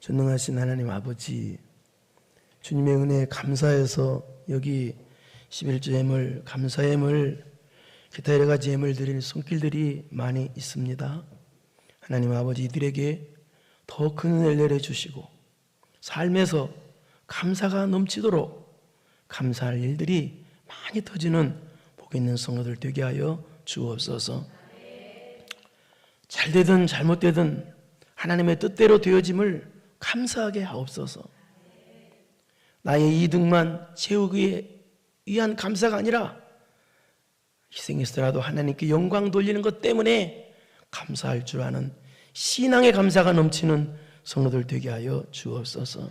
전능하신 하나님 아버지, 주님의 은혜에 감사해서 여기 11조 예물, 감사 예물, 기타 여러 가지 예물 드릴 손길들이 많이 있습니다. 하나님 아버지, 이들에게 더 큰 은혜를 내려주시고 삶에서 감사가 넘치도록 감사할 일들이 많이 터지는 복 있는 성도들 되게 하여 주옵소서. 잘되든 잘못되든 하나님의 뜻대로 되어짐을 감사하게 하옵소서. 나의 이득만 채우기 위한 감사가 아니라 희생했더라도 하나님께 영광 돌리는 것 때문에 감사할 줄 아는 신앙의 감사가 넘치는 성도들 되게 하여 주옵소서.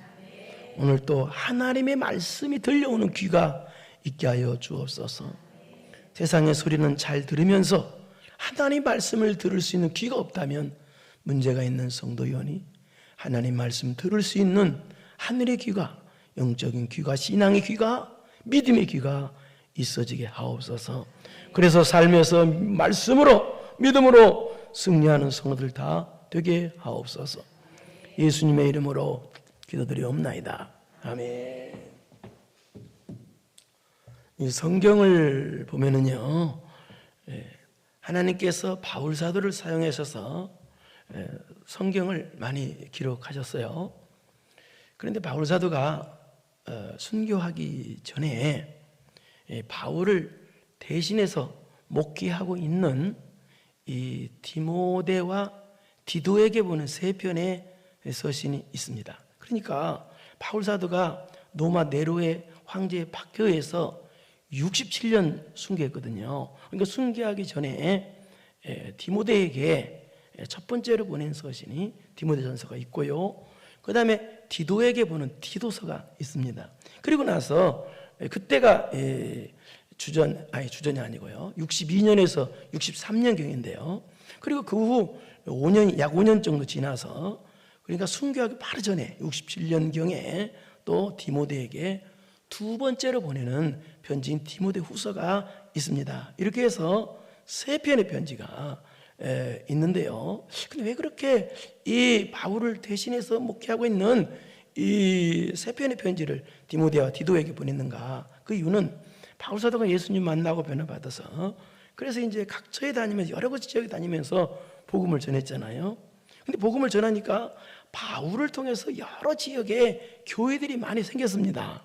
오늘 또 하나님의 말씀이 들려오는 귀가 있게 하여 주옵소서. 세상의 소리는 잘 들으면서 하나님 말씀을 들을 수 있는 귀가 없다면 문제가 있는 성도연이 하나님 말씀 들을 수 있는 하늘의 귀가, 영적인 귀가, 신앙의 귀가, 믿음의 귀가 있어지게 하옵소서. 그래서 삶에서 말씀으로, 믿음으로 승리하는 성도들 다 되게 하옵소서. 예수님의 이름으로 기도드리옵나이다. 아멘. 이 성경을 보면은요, 하나님께서 바울 사도를 사용하셔서 성경을 많이 기록하셨어요. 그런데 바울 사도가 순교하기 전에 바울을 대신해서 목회하고 있는 이 디모데와 디도에게 보낸 세 편의 서신이 있습니다. 그러니까 바울 사도가 로마 네로의 황제의 박해에서 67년 순교했거든요. 그러니까 순교하기 전에 디모데에게 첫 번째로 보낸 서신이 디모데전서가 있고요. 그 다음에 디도에게 보낸 디도서가 있습니다. 그리고 나서 그때가 주전이 아니고요, 62년에서 63년경인데요. 그리고 그 후 약 5년 정도 지나서, 그러니까 순교하기 바로 전에 67년경에 또 디모데에게 두 번째로 보내는 편지인 디모데 후서가 있습니다. 이렇게 해서 세 편의 편지가 있는데요. 근데 왜 그렇게 이 바울을 대신해서 목회하고 있는 이 세 편의 편지를 디모데와 디도에게 보냈는가? 그 이유는 바울 사도가 예수님 만나고 변화받아서, 그래서 이제 각처에 다니면서 여러 곳 지역에 다니면서 복음을 전했잖아요. 근데 복음을 전하니까 바울을 통해서 여러 지역에 교회들이 많이 생겼습니다.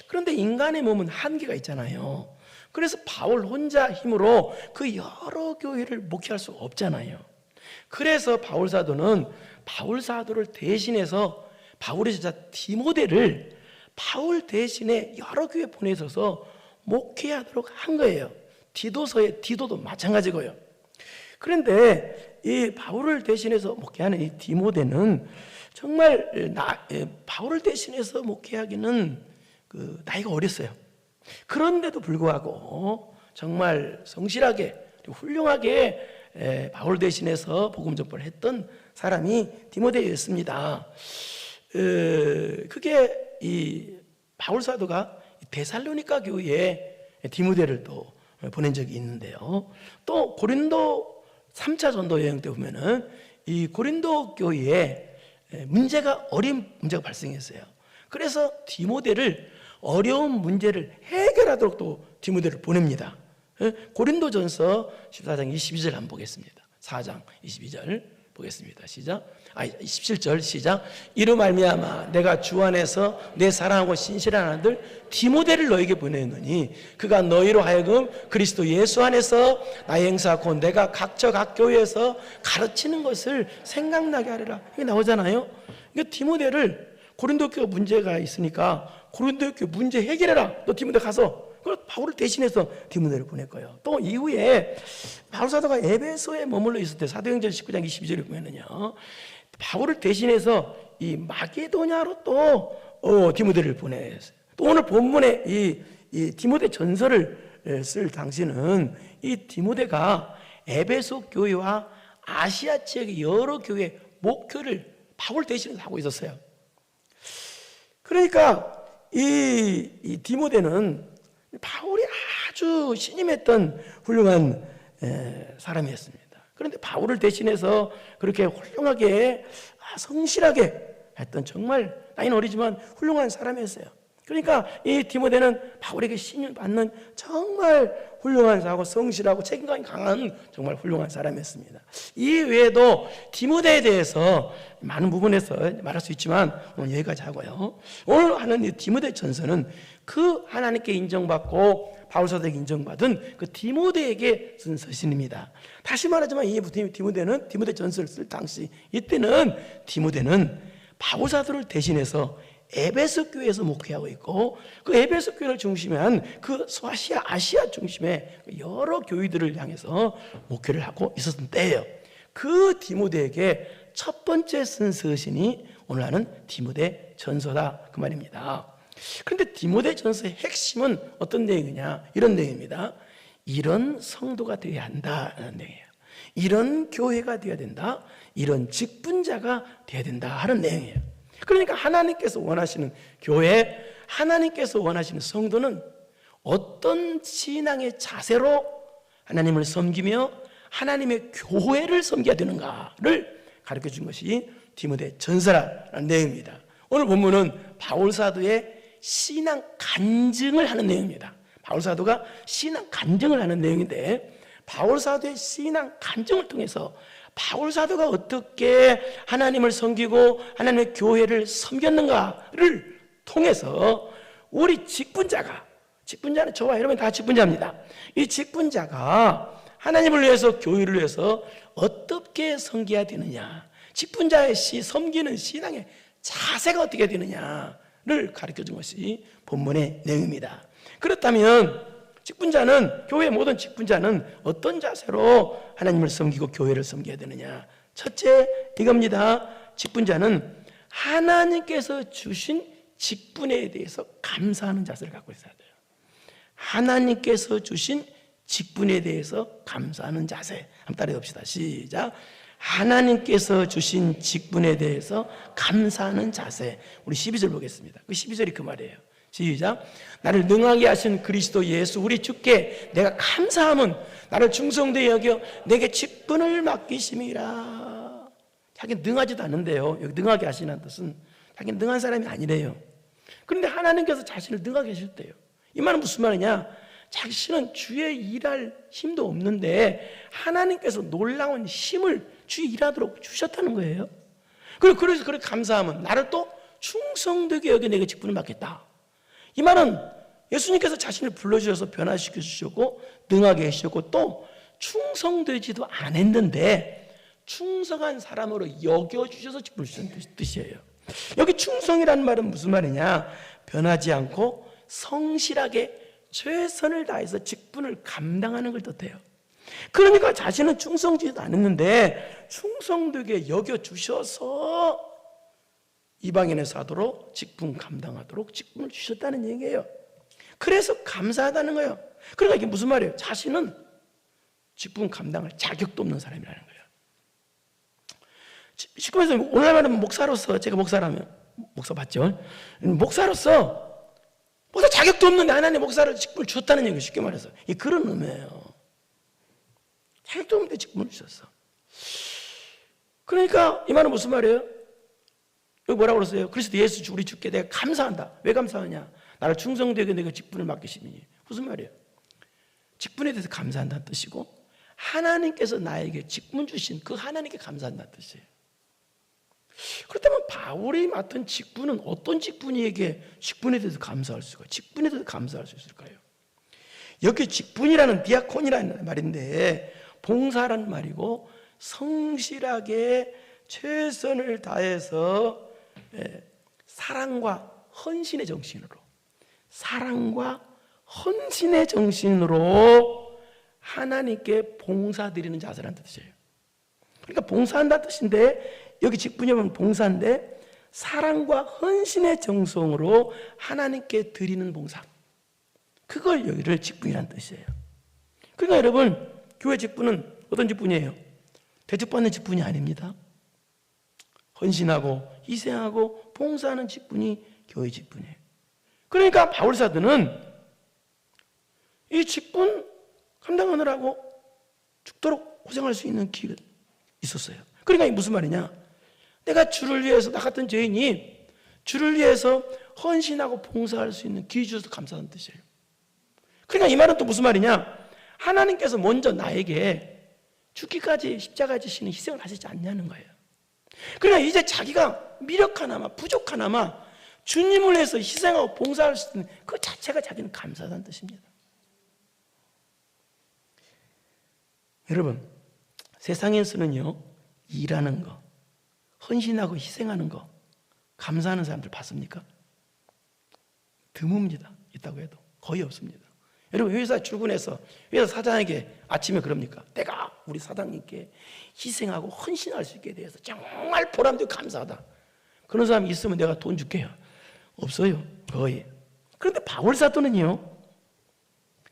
그런데 인간의 몸은 한계가 있잖아요. 그래서 바울 혼자 힘으로 그 여러 교회를 목회할 수 없잖아요. 그래서 바울 사도는 바울 사도를 대신해서 바울의 제자 디모데를 바울 대신에 여러 교회 보내셔서 목회하도록 한 거예요. 디도서의 디도도 마찬가지고요. 그런데 이 바울을 대신해서 목회하는 이 디모데는 정말 바울을 대신해서 목회하기는 나이가 어렸어요. 그런데도 불구하고 정말 성실하게 훌륭하게 바울 대신해서 복음 전파를 했던 사람이 디모데였습니다. 그게 이 바울 사도가 데살로니가 교회에 디모데를 또 보낸 적이 있는데요. 또 고린도 3차 전도 여행 때 보면은 이 고린도 교회에 어려운 문제가 발생했어요. 그래서 디모데를 어려운 문제를 해결하도록 또 디모데를 보냅니다. 고린도전서 14장 22절 한번 보겠습니다. 4장 22절 보겠습니다. 시작. 17절 시작. 이로 말미암아 내가 주 안에서 내 사랑하고 신실한 아들 디모데를 너에게 보내노니 그가 너희로 하여금 그리스도 예수 안에서 나의 행사하고 내가 각처 각 교회에서 가르치는 것을 생각나게 하리라. 이게 나오잖아요. 그러니까 디모데를 고린도 교회 문제가 있으니까 고린도 교회 문제 해결해라. 너 디모데 가서. 그래서 바울을 대신해서 디모데를 보낼 거예요. 또 이후에 바울 사도가 에베소에 머물러 있을 때 사도행전 19장 22절에 보면은요, 바울을 대신해서 이 마게도냐로 또 디모데를 보냈어요. 또 오늘 본문에 이 디모데 전서를 쓸 당시는 이 디모데가 에베소 교회와 아시아 지역의 여러 교회 목회를 바울 대신해서 하고 있었어요. 그러니까 이 디모데는 바울이 아주 신임했던 훌륭한 사람이었습니다. 그런데 바울을 대신해서 그렇게 훌륭하게 성실하게 했던 정말 나이는 어리지만 훌륭한 사람이었어요. 그러니까 이 디모데는 바울에게 신을 받는 정말 훌륭한 사람하고 성실하고 책임감이 강한 정말 훌륭한 사람이었습니다. 이 외에도 디모데에 대해서 많은 부분에서 말할 수 있지만 오늘 여기까지 하고요. 오늘 하는 이 디모데 전서는 그 하나님께 인정받고 바울사도에게 인정받은 그 디모데에게 쓴 서신입니다. 다시 말하지만 이 디모데는 디모데 전서를 쓸 당시 이때는 디모데는 바울사도를 대신해서 에베소 교회에서 목회하고 있고 그 에베소 교회를 중심에 한 그 소아시아, 아시아 중심의 여러 교회들을 향해서 목회를 하고 있었던 때예요. 그 디모데에게 첫 번째 쓴 서신이 오늘 하는 디모데 전서다 그 말입니다. 그런데 디모데 전서의 핵심은 어떤 내용이냐? 이런 내용입니다. 이런 성도가 되어야 한다는 내용이에요. 이런 교회가 되어야 된다. 이런 직분자가 되어야 된다 하는 내용이에요. 그러니까 하나님께서 원하시는 교회, 하나님께서 원하시는 성도는 어떤 신앙의 자세로 하나님을 섬기며 하나님의 교회를 섬겨야 되는가를 가르쳐 준 것이 디모데 전서라는 내용입니다. 오늘 본문은 바울사도의 신앙 간증을 하는 내용입니다. 바울사도가 신앙 간증을 하는 내용인데 바울사도의 신앙 간증을 통해서 바울사도가 어떻게 하나님을 섬기고 하나님의 교회를 섬겼는가를 통해서 우리 직분자는 저와 여러분 다 직분자입니다. 이 직분자가 하나님을 위해서 교회를 위해서 어떻게 섬겨야 되느냐, 직분자의 섬기는 신앙의 자세가 어떻게 되느냐를 가르쳐준 것이 본문의 내용입니다. 그렇다면 직분자는, 교회의 모든 직분자는 어떤 자세로 하나님을 섬기고 교회를 섬겨야 되느냐? 첫째 이겁니다. 직분자는 하나님께서 주신 직분에 대해서 감사하는 자세를 갖고 있어야 돼요. 하나님께서 주신 직분에 대해서 감사하는 자세. 한번 따라해 봅시다. 시작. 하나님께서 주신 직분에 대해서 감사하는 자세. 우리 12절 보겠습니다. 그 12절이 그 말이에요. 시작. 나를 능하게 하신 그리스도 예수 우리 주께 내가 감사함은 나를 충성되게 여겨 내게 직분을 맡기심이라. 자기는 능하지도 않은데요. 여기 능하게 하시는 뜻은 자기는 능한 사람이 아니래요. 그런데 하나님께서 자신을 능하게 하셨대요. 이 말은 무슨 말이냐? 자신은 주의 일할 힘도 없는데 하나님께서 놀라운 힘을 주의 일하도록 주셨다는 거예요. 그래서 그렇게 감사하면 나를 또 충성되게 여겨 내게 직분을 맡겠다. 이 말은 예수님께서 자신을 불러주셔서 변화시켜 주셨고 능하게 해주셨고 또 충성되지도 않았는데 충성한 사람으로 여겨주셔서 직분을 주신 뜻이에요. 여기 충성이라는 말은 무슨 말이냐? 변하지 않고 성실하게 최선을 다해서 직분을 감당하는 걸 뜻해요. 그러니까 자신은 충성되지도 않았는데 충성되게 여겨주셔서 이방인의 사도로 직분 감당하도록 직분을 주셨다는 얘기예요. 그래서 감사하다는 거예요. 그러니까 이게 무슨 말이에요? 자신은 직분 감당할 자격도 없는 사람이라는 거예요. 시끄러워서 오늘 말하면 목사로서, 제가 목사라면 목사 맞죠? 목사로서 목사 자격도 없는데 하나님 목사를 직분을 줬다는 얘기예요. 쉽게 말해서 이 그런 의미예요. 자격도 없는데 직분을 주셨어. 그러니까 이 말은 무슨 말이에요? 여기 뭐라고 그랬어요? 그리스도 예수 우리 주께 내가 감사한다. 왜 감사하냐? 나를 충성되게 내가 직분을 맡기시니. 무슨 말이에요? 직분에 대해서 감사한다는 뜻이고 하나님께서 나에게 직분 주신 그 하나님께 감사한다는 뜻이에요. 그렇다면 바울이 맡은 직분은 어떤 직분이에게 직분에 대해서 감사할 수가, 직분에 대해서 감사할 수 있을까요? 여기 직분이라는 디아콘이라는 말인데 봉사라는 말이고 성실하게 최선을 다해서 사랑과 헌신의 정신으로 하나님께 봉사드리는 자세라는 뜻이에요. 그러니까 봉사한다는 뜻인데 여기 직분이면 봉사인데 사랑과 헌신의 정성으로 하나님께 드리는 봉사, 그걸 여기를 직분이라는 뜻이에요. 그러니까 여러분 교회 직분은 어떤 직분이에요? 대접받는 직분이 아닙니다. 헌신하고 희생하고 봉사하는 직분이 교회 직분이에요. 그러니까 바울사도는 이 직분 감당하느라고 죽도록 고생할 수 있는 기회가 있었어요. 그러니까 이게 무슨 말이냐? 내가 주를 위해서, 나 같은 죄인이 주를 위해서 헌신하고 봉사할 수 있는 기회 주셔서 감사하는 뜻이에요. 그러니까 이 말은 또 무슨 말이냐? 하나님께서 먼저 나에게 죽기까지 십자가에 지시는 희생을 하시지 않냐는 거예요. 그러나 이제 자기가 미력하나마 부족하나마 주님을 위해서 희생하고 봉사할 수 있는 그 자체가 자기는 감사하다는 뜻입니다. 여러분, 세상에서는요, 일하는 거, 헌신하고 희생하는 거, 감사하는 사람들 봤습니까? 드뭅니다. 있다고 해도 거의 없습니다. 여러분, 회사 출근해서 회사 사장에게 아침에 그럽니까? 내가 우리 사장님께 희생하고 헌신할 수 있게 돼서 정말 보람되고 감사하다. 그런 사람이 있으면 내가 돈 줄게요. 없어요, 거의. 그런데 바울 사도는요,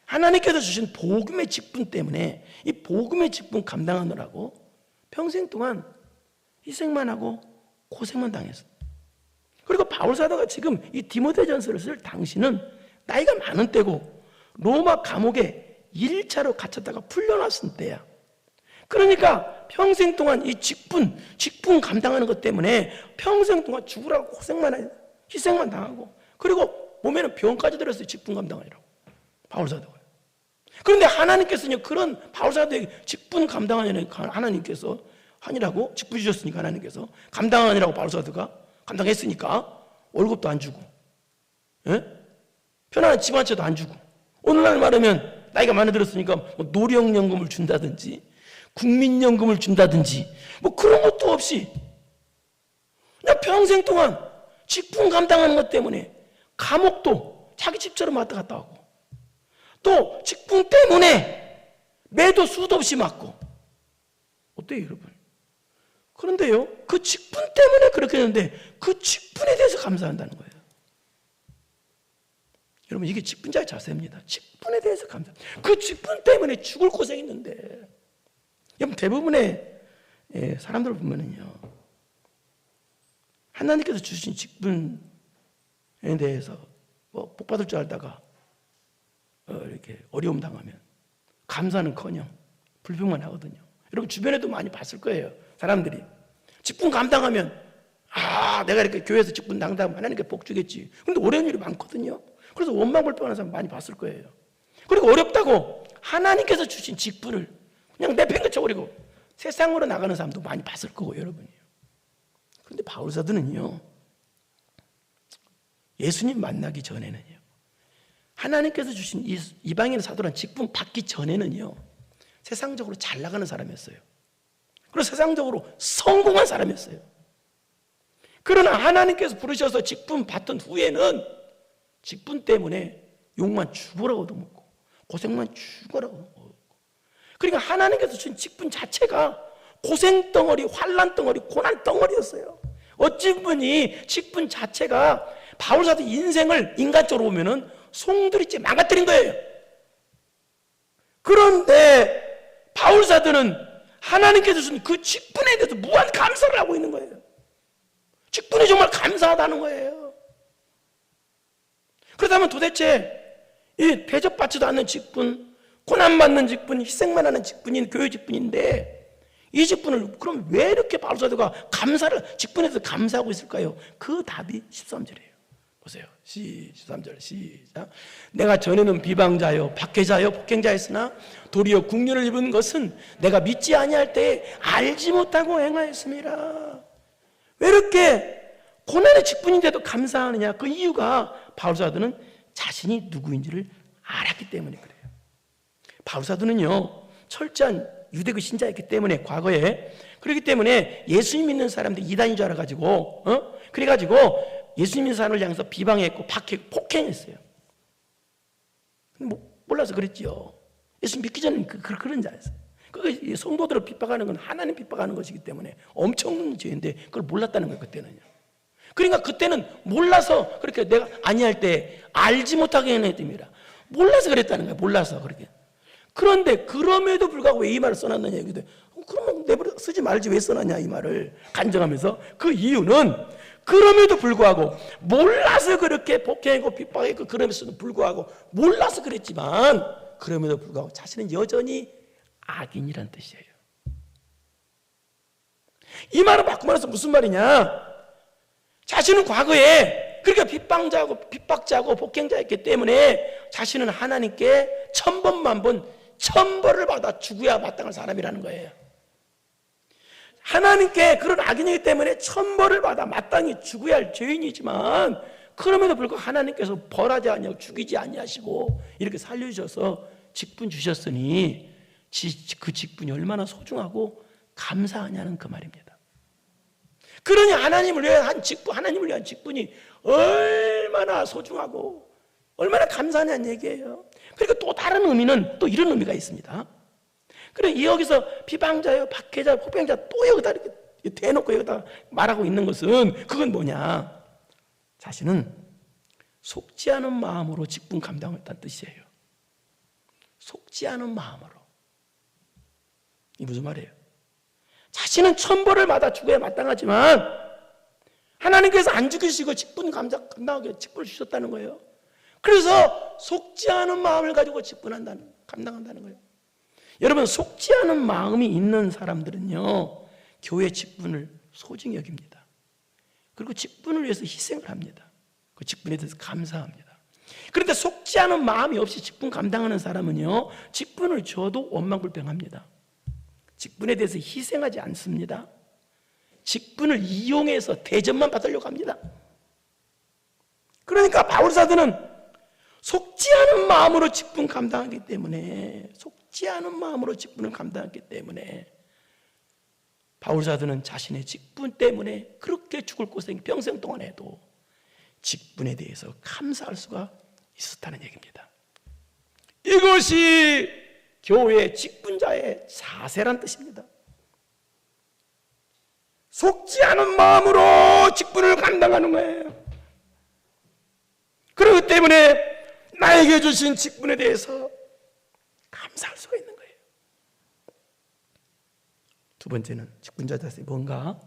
하나님께서 주신 복음의 직분 때문에 이 복음의 직분 감당하느라고 평생 동안 희생만 하고 고생만 당했어요. 그리고 바울 사도가 지금 이 디모데전서를 쓸 당시는 나이가 많은 때고 로마 감옥에 1차로 갇혔다가 풀려났을 때야. 그러니까 평생 동안 이 직분 감당하는 것 때문에 평생 동안 죽으라고 고생만 해, 희생만 당하고, 그리고 몸에는 병까지 들었어요. 직분 감당하느라고 바울 사도가. 그런데 하나님께서는 그런 바울 사도에게 직분 감당하느라고 하나님께서 하니라고 직분 주셨으니까 하나님께서 감당하느라고 바울 사도가 감당했으니까 월급도 안 주고, 예? 편안한 집 한 채도 안 주고, 오늘날 말하면 나이가 많이 들었으니까 뭐 노령연금을 준다든지 국민연금을 준다든지 뭐 그런 것도 없이 그냥 평생 동안 직분 감당하는 것 때문에 감옥도 자기 집처럼 왔다 갔다 하고, 또 직분 때문에 매도 수도 없이 맞고. 어때요, 여러분? 그런데요, 그 직분 때문에 그렇게 했는데 그 직분에 대해서 감사한다는 거예요. 여러분, 이게 직분자의 자세입니다. 직분에 대해서 감사. 그 직분 때문에 죽을 고생했는데, 여러분, 대부분의 사람들을 보면은요, 하나님께서 주신 직분에 대해서 뭐 복 받을 줄 알다가 이렇게 어려움 당하면 감사는커녕 불평만 하거든요. 여러분, 주변에도 많이 봤을 거예요. 사람들이 직분 감당하면 내가 이렇게 교회에서 직분 당당하면 하나님께 복 주겠지. 근데 어려운 일이 많거든요. 그래서 원망불평하는 사람 많이 봤을 거예요. 그리고 어렵다고 하나님께서 주신 직분을 그냥 내팽개쳐버리고 세상으로 나가는 사람도 많이 봤을 거고, 여러분이요. 그런데 바울 사도는요, 예수님 만나기 전에는요, 하나님께서 주신 이방인 사도란 직분 받기 전에는요, 세상적으로 잘 나가는 사람이었어요. 그리고 세상적으로 성공한 사람이었어요. 그러나 하나님께서 부르셔서 직분 받던 후에는 직분 때문에 욕만 죽으라고도 먹고 고생만 죽으라고 먹고, 그러니까 하나님께서 주신 직분 자체가 고생덩어리, 환난덩어리, 고난덩어리였어요. 어찌 보니 직분 자체가 바울 사도 인생을 인간적으로 보면은 송두리째 망가뜨린 거예요. 그런데 바울 사도는 하나님께서 주신 그 직분에 대해서 무한 감사를 하고 있는 거예요. 직분이 정말 감사하다는 거예요. 그렇다면 도대체 이 대접받지도 않는 직분, 고난받는 직분, 희생만 하는 직분인 교회 직분인데, 이 직분을 그럼 왜 이렇게 바울 사도가 감사를, 직분에서 감사하고 있을까요? 그 답이 13절이에요. 보세요. 13절 시작. 내가 전에는 비방자요 박해자요 폭행자였으나 도리어 국륜을 입은 것은 내가 믿지 아니할 때에 알지 못하고 행하였습니다. 왜 이렇게 고난의 직분인데도 감사하느냐? 그 이유가 바울 사도는 자신이 누구인지를 알았기 때문에 그래요. 바울 사도는요, 철저한 유대교 신자였기 때문에 과거에, 그렇기 때문에 예수님 믿는 사람들이 이단인 줄 알아가지고 그래가지고 예수님 믿는 사람을 향해서 비방했고 박해했고 폭행했어요. 몰라서 그랬지요. 예수 믿기 전에는 그런 줄 알았어요. 그 성도들을 핍박하는 건 하나님 핍박하는 것이기 때문에 엄청난 죄인데 그걸 몰랐다는 거예요, 그때는요. 그러니까 그때는 몰라서 그렇게 내가 아니할 때 알지 못하게 해냈답니다. 몰라서 그랬다는 거예요. 몰라서 그렇게. 그런데 그럼에도 불구하고 왜 이 말을 써놨느냐 얘기도, 그러면 내버려 쓰지 말지 왜 써놨냐 이 말을 간증하면서, 그 이유는 그럼에도 불구하고 몰라서 그렇게 폭행했고 핍박했고 그럼에도 불구하고 몰라서 그랬지만 그럼에도 불구하고 자신은 여전히 악인이란 뜻이에요. 이 말은 바꿔 말해서 무슨 말이냐? 자신은 과거에 그러니까 핍박자고 폭행자였기 때문에 자신은 하나님께 천번 천벌을 받아 죽어야 마땅한 사람이라는 거예요. 하나님께 그런 악인이기 때문에 천벌을 받아 마땅히 죽어야 할 죄인이지만 그럼에도 불구하고 하나님께서 벌하지 아니하고 죽이지 아니하시고 이렇게 살려주셔서 직분 주셨으니 그 직분이 얼마나 소중하고 감사하냐는 그 말입니다. 그러니 하나님을 위한 직분이 얼마나 소중하고 얼마나 감사하냐는 얘기예요. 그러니까 또 다른 의미는 또 이런 의미가 있습니다. 그래 여기서 비방자요, 박해자, 폭행자 또 여기다 이렇게 대놓고 여기다 말하고 있는 것은 그건 뭐냐? 자신은 속지 않은 마음으로 직분 감당했다는 뜻이에요. 속지 않은 마음으로. 이게 무슨 말이에요? 자신은 천벌을 받아 죽어야 마땅하지만 하나님께서 안 죽이시고 직분 감당하게 직분을 주셨다는 거예요. 그래서 속지 않은 마음을 가지고 감당한다는 거예요. 여러분, 속지 않은 마음이 있는 사람들은요 교회 직분을 소중히 여깁니다. 그리고 직분을 위해서 희생을 합니다. 그 직분에 대해서 감사합니다. 그런데 속지 않은 마음이 없이 직분 감당하는 사람은요 직분을 줘도 원망불평합니다. 직분에 대해서 희생하지 않습니다. 직분을 이용해서 대접만 받으려고 합니다. 그러니까 바울사도는 속지 않은 마음으로 직분 감당하기 때문에 직분을 감당했기 때문에 바울사도는 자신의 직분 때문에 그렇게 죽을 고생 평생 동안 해도 직분에 대해서 감사할 수가 있었다는 얘기입니다. 이것이 교회 직분자의 자세란 뜻입니다. 속지 않은 마음으로 직분을 감당하는 거예요. 그렇기 때문에 나에게 주신 직분에 대해서 감사할 수가 있는 거예요. 두 번째는 직분자 자세 뭔가?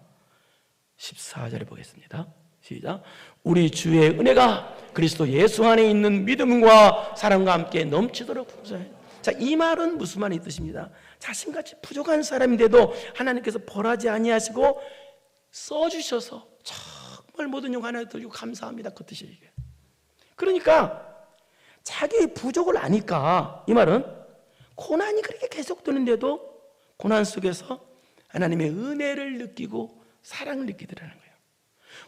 14절에 보겠습니다. 시작. 우리 주의 은혜가 그리스도 예수 안에 있는 믿음과 사랑과 함께 넘치도록 풍성해. 자, 이 말은 무슨 말이 뜻입니다. 자신같이 부족한 사람인데도 하나님께서 벌하지 아니하시고 써주셔서 정말 모든 영 하나에 들고 감사합니다. 그 뜻이에요. 그러니까 자기 부족을 아니까 이 말은 고난이 그렇게 계속되는데도 고난 속에서 하나님의 은혜를 느끼고 사랑을 느끼더라는 거예요.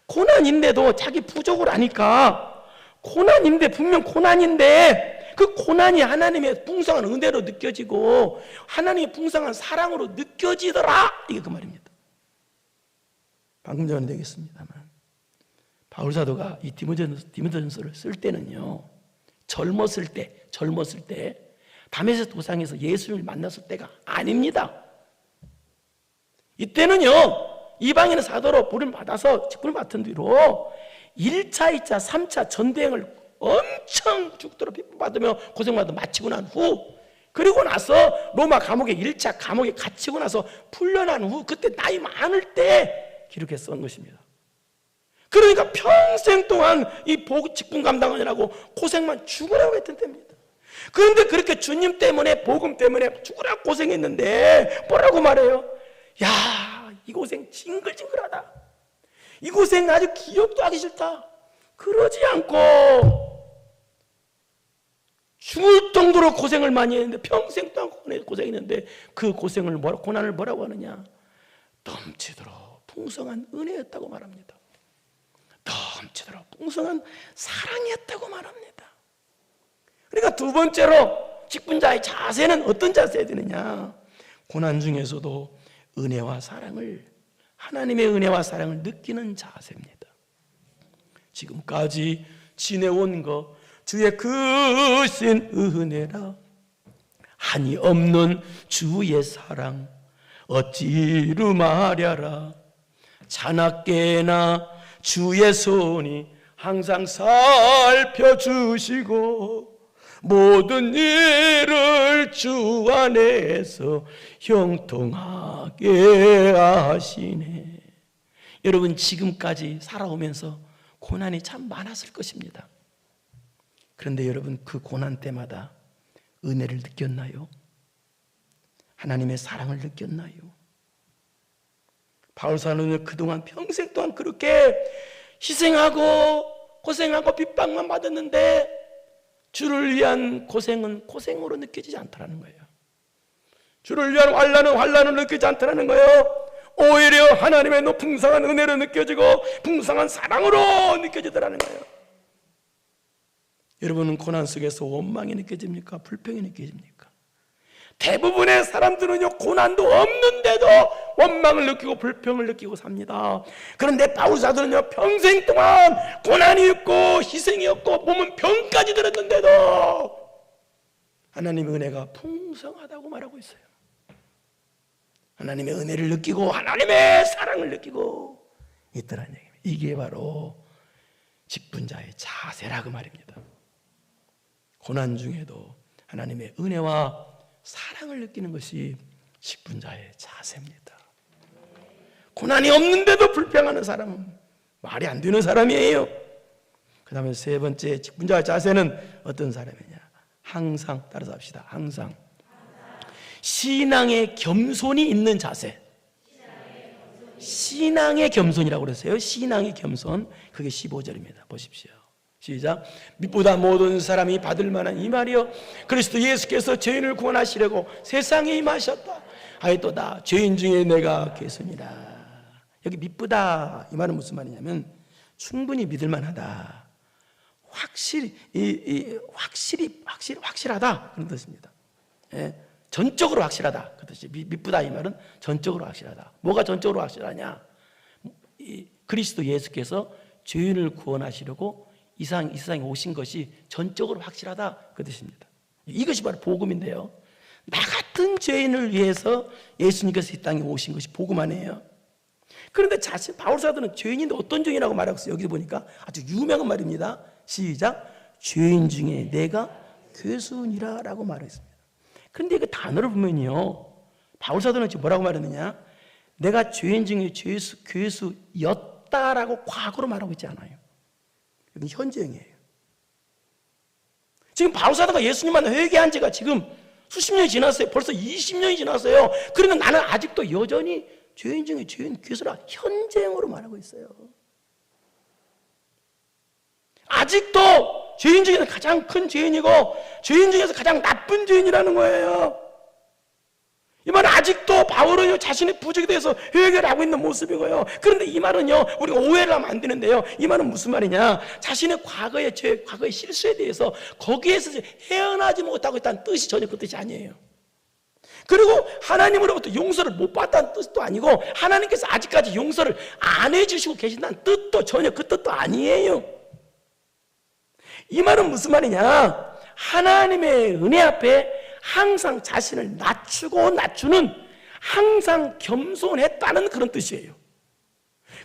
고난인데도 자기 부족을 아니까 고난인데 분명 고난인데 그 고난이 하나님의 풍성한 은혜로 느껴지고 하나님의 풍성한 사랑으로 느껴지더라. 이게 그 말입니다. 방금 전에 되겠습니다만 바울사도가 이 디모데전서를 쓸 때는요 젊었을 때 다메섹 도상에서 예수를 만났을 때가 아닙니다. 이때는요 이방인의 사도로 부름을 받아서 직분을 맡은 뒤로 1차, 2차, 3차 전대행을 엄청 죽도록 핍박받으며 고생받아 마치고 난 후 그리고 나서 로마 감옥에 1차 감옥에 갇히고 나서 풀려난 후 그때 나이 많을 때 기록해 쓴 것입니다. 그러니까 평생 동안 이 직분 감당하느라고 고생만 죽으라고 했던 때입니다. 그런데 그렇게 주님 때문에 복음 때문에 죽으라고 고생했는데 뭐라고 말해요? 야, 이 고생 징글징글하다. 이 고생 아주 기억도 하기 싫다. 그러지 않고 죽을 정도로 고생을 많이 했는데 평생 동안 고생했는데 그 고생을 고난을 뭐라고 하느냐? 넘치도록 풍성한 은혜였다고 말합니다. 넘치도록 풍성한 사랑이었다고 말합니다. 그러니까 두 번째로 직분자의 자세는 어떤 자세야 되느냐? 고난 중에서도 은혜와 사랑을 하나님의 은혜와 사랑을 느끼는 자세입니다. 지금까지 지내온 것 주의 크신 은혜라 한이 없는 주의 사랑 어찌루 말야라 자나깨나 주의 손이 항상 살펴주시고 모든 일을 주 안에서 형통하게 하시네. 여러분 지금까지 살아오면서 고난이 참 많았을 것입니다. 그런데 여러분 그 고난 때마다 은혜를 느꼈나요? 하나님의 사랑을 느꼈나요? 바울사도는 그동안 평생 동안 그렇게 희생하고 고생하고 핍박만 받았는데 주를 위한 고생은 고생으로 느껴지지 않더라는 거예요. 주를 위한 환난은 환난으로 느껴지지 않더라는 거예요. 오히려 하나님의 풍성한 은혜로 느껴지고 풍성한 사랑으로 느껴지더라는 거예요. 여러분은 고난 속에서 원망이 느껴집니까? 불평이 느껴집니까? 대부분의 사람들은요, 고난도 없는데도 원망을 느끼고 불평을 느끼고 삽니다. 그런데 바울사도는요, 평생 동안 고난이 있고 희생이 없고 몸은 병까지 들었는데도 하나님의 은혜가 풍성하다고 말하고 있어요. 하나님의 은혜를 느끼고 하나님의 사랑을 느끼고 있더라는 얘기입니다. 이게 바로 직분자의 자세라고 말입니다. 고난 중에도 하나님의 은혜와 사랑을 느끼는 것이 직분자의 자세입니다. 고난이 없는데도 불평하는 사람은 말이 안 되는 사람이에요. 그 다음에 세 번째 직분자의 자세는 어떤 사람이냐? 항상, 따라서 합시다. 항상 신앙의 겸손이 있는 자세. 신앙의 겸손이라고 그랬어요. 신앙의 겸손. 그게 15절입니다. 보십시오. 시작. 믿보다 모든 사람이 받을 만한 이 말이요, 그리스도 예수께서 죄인을 구원하시려고 세상에 임하셨다 하였도다. 죄인 중에 내가 괴순이라. 여기 믿보다 이 말은 무슨 말이냐면 충분히 믿을 만하다, 확실하다 그런 뜻입니다. 예, 전적으로 확실하다 그 뜻이. 믿보다 이 말은 전적으로 확실하다. 뭐가 전적으로 확실하냐? 그리스도 예수께서 죄인을 구원하시려고 이 세상에 오신 것이 전적으로 확실하다 그 뜻입니다. 이것이 바로 복음인데요, 나 같은 죄인을 위해서 예수님께서 이 땅에 오신 것이 복음 아니에요? 그런데 바울사도는 죄인인데 어떤 죄인이라고 말하고 있어요. 여기 보니까 아주 유명한 말입니다. 시작. 죄인 중에 내가 괴수니라 라고 말했습니다. 그런데 그 단어를 보면요, 바울사도는 지금 뭐라고 말했느냐? 내가 죄인 중에 괴수였다라고 과거로 말하고 있지 않아요. 이건 현재형이에요. 지금 바울사도가 예수님 만나 회개한 지가 지금 수십 년이 지났어요. 벌써 20년이 지났어요. 그런데 나는 아직도 여전히 죄인 중에 죄인, 괴수라 현재형으로 말하고 있어요. 아직도 죄인 중에서 가장 큰 죄인이고 죄인 중에서 가장 나쁜 죄인이라는 거예요. 이 말은 아직도 바울은 자신의 부족에 대해서 회개를 하고 있는 모습이고요. 그런데 이 말은요, 우리가 오해를 하면 안 되는데요, 이 말은 무슨 말이냐? 자신의 과거의 죄, 과거의 실수에 대해서 거기에서 헤어나지 못하고 있다는 뜻이 전혀 그 뜻이 아니에요. 그리고 하나님으로부터 용서를 못 받았다는 뜻도 아니고 하나님께서 아직까지 용서를 안 해주시고 계신다는 뜻도 전혀 그 뜻도 아니에요. 이 말은 무슨 말이냐? 하나님의 은혜 앞에 항상 자신을 낮추는, 항상 겸손했다는 그런 뜻이에요.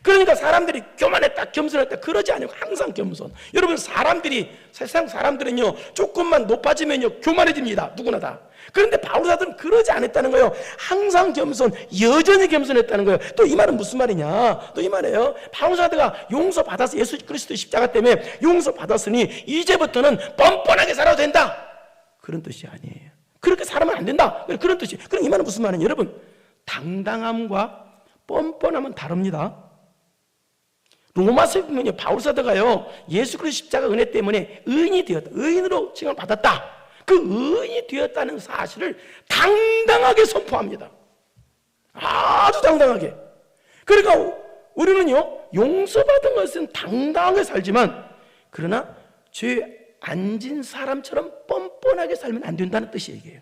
그러니까 사람들이 교만했다, 겸손했다 그러지 않고 항상 겸손. 여러분, 세상 사람들은요, 조금만 높아지면요 교만해집니다. 누구나 다. 그런데 바울사도는 그러지 않았다는 거예요. 항상 겸손, 여전히 겸손했다는 거예요. 또 이 말은 무슨 말이냐? 또 이 말이에요. 바울사도가 용서받아서 예수 그리스도의 십자가 때문에 용서받았으니 이제부터는 뻔뻔하게 살아도 된다, 그런 뜻이 아니에요. 그렇게 살아면 안 된다, 그런 뜻이. 그럼 이 말은 무슨 말이냐? 여러분, 당당함과 뻔뻔함은 다릅니다. 로마서에 보면요, 바울사도가요, 예수 그리스도 십자가 은혜 때문에 의인이 되었다, 의인으로 칭을 받았다, 그 의인이 되었다는 사실을 당당하게 선포합니다. 아주 당당하게. 그러니까 우리는요, 용서받은 것은 당당하게 살지만, 그러나 죄 안 진 사람처럼 뻔뻔하게 살면 안 된다는 뜻이 얘기예요.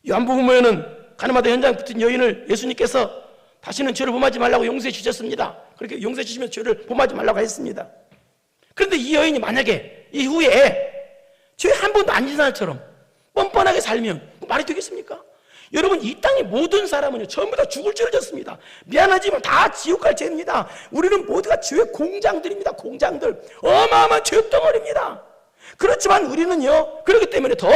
요한복음에는 가늠하다 현장에 붙은 여인을 예수님께서 다시는 죄를 범하지 말라고 용서해 주셨습니다. 그렇게 용서해 주시면 죄를 범하지 말라고 했습니다. 그런데 이 여인이 만약에 이후에 죄 한 번도 안 진 사람처럼 뻔뻔하게 살면 말이 되겠습니까? 여러분, 이 땅의 모든 사람은요, 전부 다 죽을 죄를 졌습니다. 미안하지만 다 지옥 갈 죄입니다. 우리는 모두가 죄의 공장들입니다. 공장들. 어마어마한 죄덩어리입니다. 그렇지만 우리는요, 그렇기 때문에 더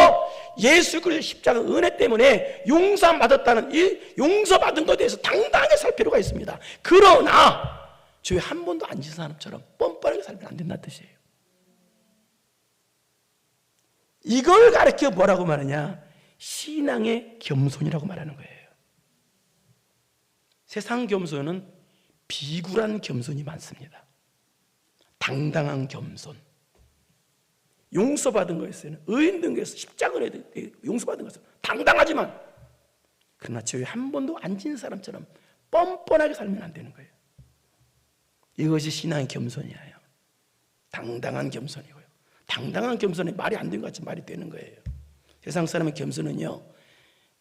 예수 그리스도 십자가 은혜 때문에 용서받았다는 이 용서받은 것에 대해서 당당하게 살 필요가 있습니다. 그러나 죄 한 번도 안 진 사람처럼 뻔뻔하게 살면 안 된다는 뜻이에요. 이걸 가르쳐 뭐라고 말하냐? 신앙의 겸손이라고 말하는 거예요. 세상 겸손은 비굴한 겸손이 많습니다. 당당한 겸손. 용서받은 것에서는 의인 등에서 십자가를 해야 돼. 용서받은 것은 당당하지만 그러나 죄에 한 번도 안 진 사람처럼 뻔뻔하게 살면 안 되는 거예요. 이것이 신앙의 겸손이에요. 당당한 겸손이고요. 당당한 겸손이 말이 안 되는 것 같이 말이 되는 거예요. 세상 사람의 겸손은요,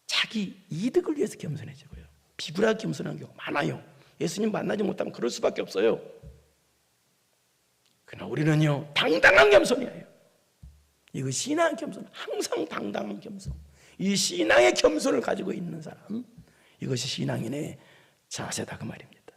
자기 이득을 위해서 겸손해지고요. 비굴하게 겸손한 경우가 많아요. 예수님 만나지 못하면 그럴 수밖에 없어요. 그러나 우리는요, 당당한 겸손이에요. 이거 신앙의 겸손, 항상 당당한 겸손. 이 신앙의 겸손을 가지고 있는 사람, 이것이 신앙인의 자세다 그 말입니다.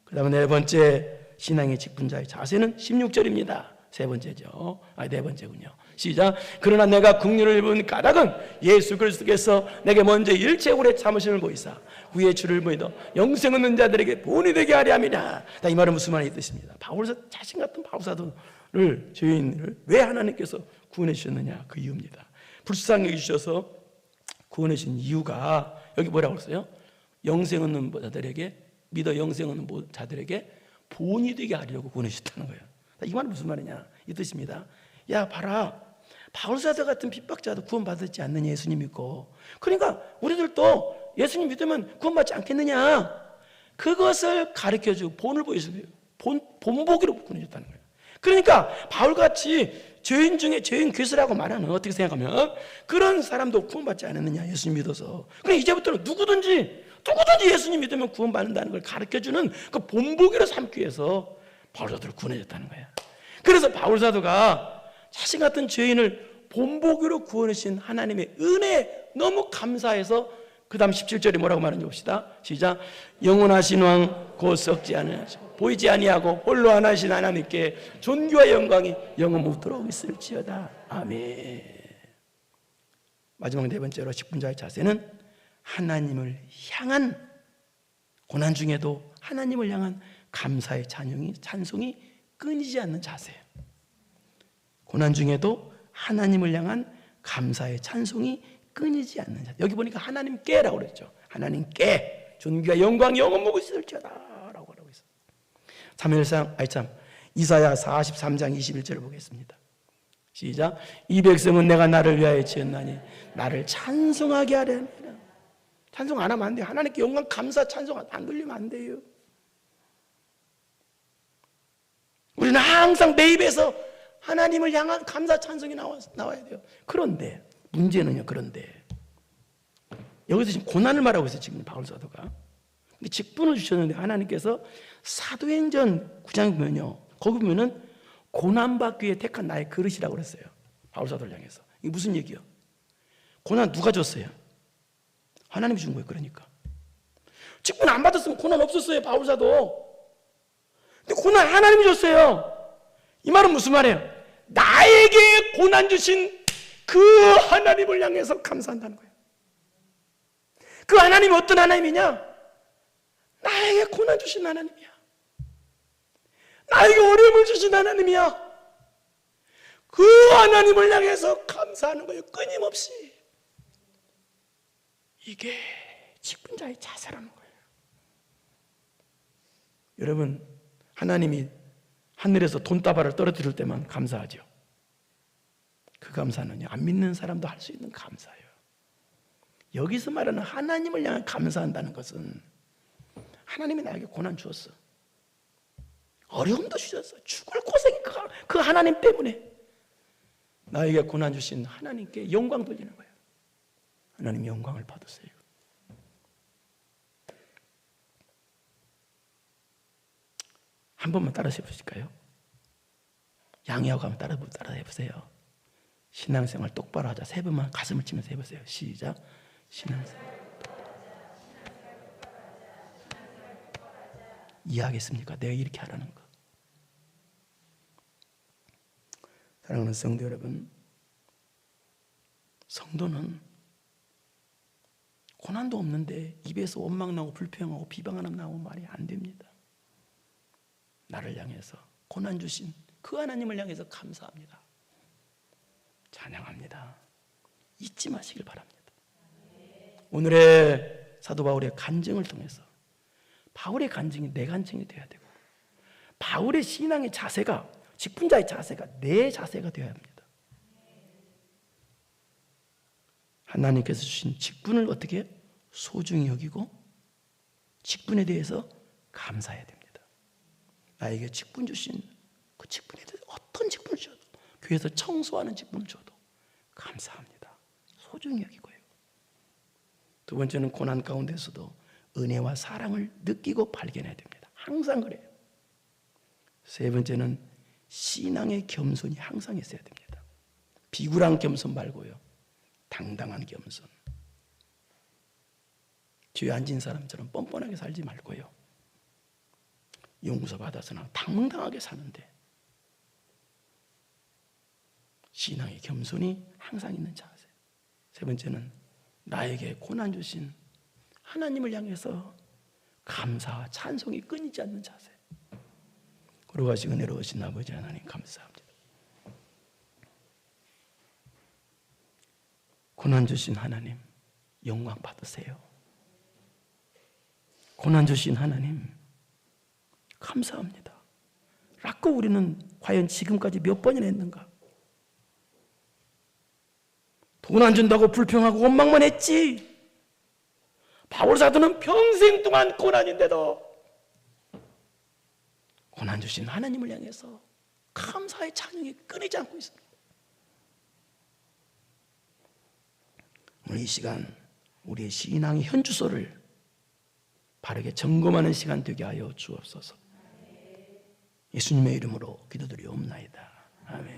그 다음에 네 번째 신앙의 직분자의 자세는 16절입니다. 세 번째죠. 네 번째군요. 시작. 그러나 내가 긍휼을 입은 까닭은 예수 그리스도께서 내게 먼저 일체 오래 참으심을 보이사 후에 주를 보이더 영생 얻는 자들에게 본이 되게 하려 함이라. 이 말은 무슨 말이 뜻입니다. 바울사, 자신 같은 바울사도를, 죄인을 왜 하나님께서 구원해 주셨느냐, 그 이유입니다. 불쌍히 여기셔서 구원해 주신 이유가 여기 뭐라고 했어요? 영생 얻는 자들에게, 믿어 영생 얻는 자들에게 본이 되게 하려고 구원해 주셨다는 거예요. 이 말은 무슨 말이냐, 이 뜻입니다. 야 봐라, 바울사도 같은 핍박자도 구원받았지 않느냐, 예수님 믿고. 그러니까 우리들도 예수님 믿으면 구원받지 않겠느냐, 그것을 가르쳐주고 본을 보여주고요. 본보기로 구원해 줬다는 거예요. 그러니까 바울같이 죄인 중에 죄인 괴수라고 말하는, 어떻게 생각하면 그런 사람도 구원받지 않았느냐, 예수님 믿어서. 그럼 이제부터는 누구든지 예수님 믿으면 구원받는다는 걸 가르쳐주는 그 본보기로 삼기 위해서 바울사도를 구원해줬다는 거야. 그래서 바울사도가 자신 같은 죄인을 본보기로 구원하신 하나님의 은혜에 너무 감사해서 그 다음 17절에 뭐라고 말하는지 봅시다. 시작. 영원하신 왕 곧 썩지 않으시고 보이지 아니하고 홀로 하나신 하나님께 존귀와 영광이 영원 무토록 있을지어다. 아멘. 마지막 네 번째로 직분자의 자세는 하나님을 향한, 고난 중에도 하나님을 향한 감사의 찬송이 끊이지 않는 자세예요. 고난 중에도 하나님을 향한 감사의 찬송이 끊이지 않는 자세. 여기 보니까 하나님께라고 그랬죠. 하나님께 존귀와 영광이 영원 무토록 있을지어다 라고 하고 있어요. 이사야 43장 21절을 보겠습니다. 시작. 이 백성은 내가 나를 위하여 지었나니 나를 찬송하게 하려 합니다. 찬송 안 하면 안 돼요. 하나님께 영광 감사 찬송 안 돌리면 안 돼요. 우리는 항상 내 입에서 하나님을 향한 감사 찬송이 나와야 돼요. 그런데 문제는요, 그런데 여기서 지금 고난을 말하고 있어요. 지금 바울사도가. 근데 직분을 주셨는데 하나님께서 사도행전 9장 보면요, 거기 보면은 고난받기 위해 택한 나의 그릇이라고 그랬어요. 바울사도를 향해서. 이게 무슨 얘기예요? 고난 누가 줬어요? 하나님이 준 거예요. 그러니까 직분 안 받았으면 고난 없었어요, 바울사도. 근데 고난 하나님이 줬어요. 이 말은 무슨 말이에요? 나에게 고난 주신 그 하나님을 향해서 감사한다는 거예요. 그 하나님이 어떤 하나님이냐? 나에게 고난 주신 하나님이야. 나에게 어려움을 주신 하나님이야. 그 하나님을 향해서 감사하는 거예요. 끊임없이. 이게 직분자의 자세라는 거예요. 여러분, 하나님이 하늘에서 돈다발을 떨어뜨릴 때만 감사하죠. 그 감사는요, 안 믿는 사람도 할 수 있는 감사예요. 여기서 말하는 하나님을 향해 감사한다는 것은 하나님이 나에게 고난 주었어, 어려움도 주셨어, 죽을 고생이 그 하나님 때문에 나에게 고난 주신 하나님께 영광 돌리는 거예요. 하나님 영광을 받으세요. 한 번만 따라서 해보실까요? 양해하고 한번 따라 해보세요. 신앙생활 똑바로 하자. 세 번만 가슴을 치면서 해보세요. 시작. 신앙생활 이해하겠습니까? 내가 이렇게 하라는 거. 사랑하는 성도 여러분, 성도는 고난도 없는데 입에서 원망 나오고 불평하고 비방하는 나오고 말이 안 됩니다. 나를 향해서 고난 주신 그 하나님을 향해서 감사합니다. 찬양합니다. 잊지 마시길 바랍니다. 오늘의 사도 바울의 간증을 통해서 바울의 간증이 내 간증이 되어야 되고, 바울의 신앙의 자세가, 직분자의 자세가 내 자세가 되어야 합니다. 하나님께서 주신 직분을 어떻게 해요? 소중히 여기고 직분에 대해서 감사해야 됩니다. 나에게 직분 주신 그 직분에 대해서 어떤 직분을 줘도, 교회에서 청소하는 직분을 줘도 감사합니다. 소중히 여기고요. 두 번째는 고난 가운데서도 은혜와 사랑을 느끼고 발견해야 됩니다. 항상 그래요. 세 번째는 신앙의 겸손이 항상 있어야 됩니다. 비굴한 겸손 말고요, 당당한 겸손. 뒤에 앉은 사람처럼 뻔뻔하게 살지 말고요, 용서받아서나 당당하게 사는데 신앙의 겸손이 항상 있는 자세. 세 번째는 나에게 고난 주신 하나님을 향해서 감사와 찬송이 끊이지 않는 자세. 거룩하시고 은혜로우신 아버지 하나님 감사합니다. 고난 주신 하나님 영광 받으세요. 고난 주신 하나님 감사합니다. 라고 우리는 과연 지금까지 몇 번이나 했는가? 돈 안 준다고 불평하고 원망만 했지. 바울 사도는 평생 동안 고난인데도 고난 주신 하나님을 향해서 감사의 찬양이 끊이지 않고 있습니다. 오늘 이 시간 우리의 신앙의 현주소를 바르게 점검하는 시간 되게 하여 주옵소서. 예수님의 이름으로 기도드리옵나이다. 아멘.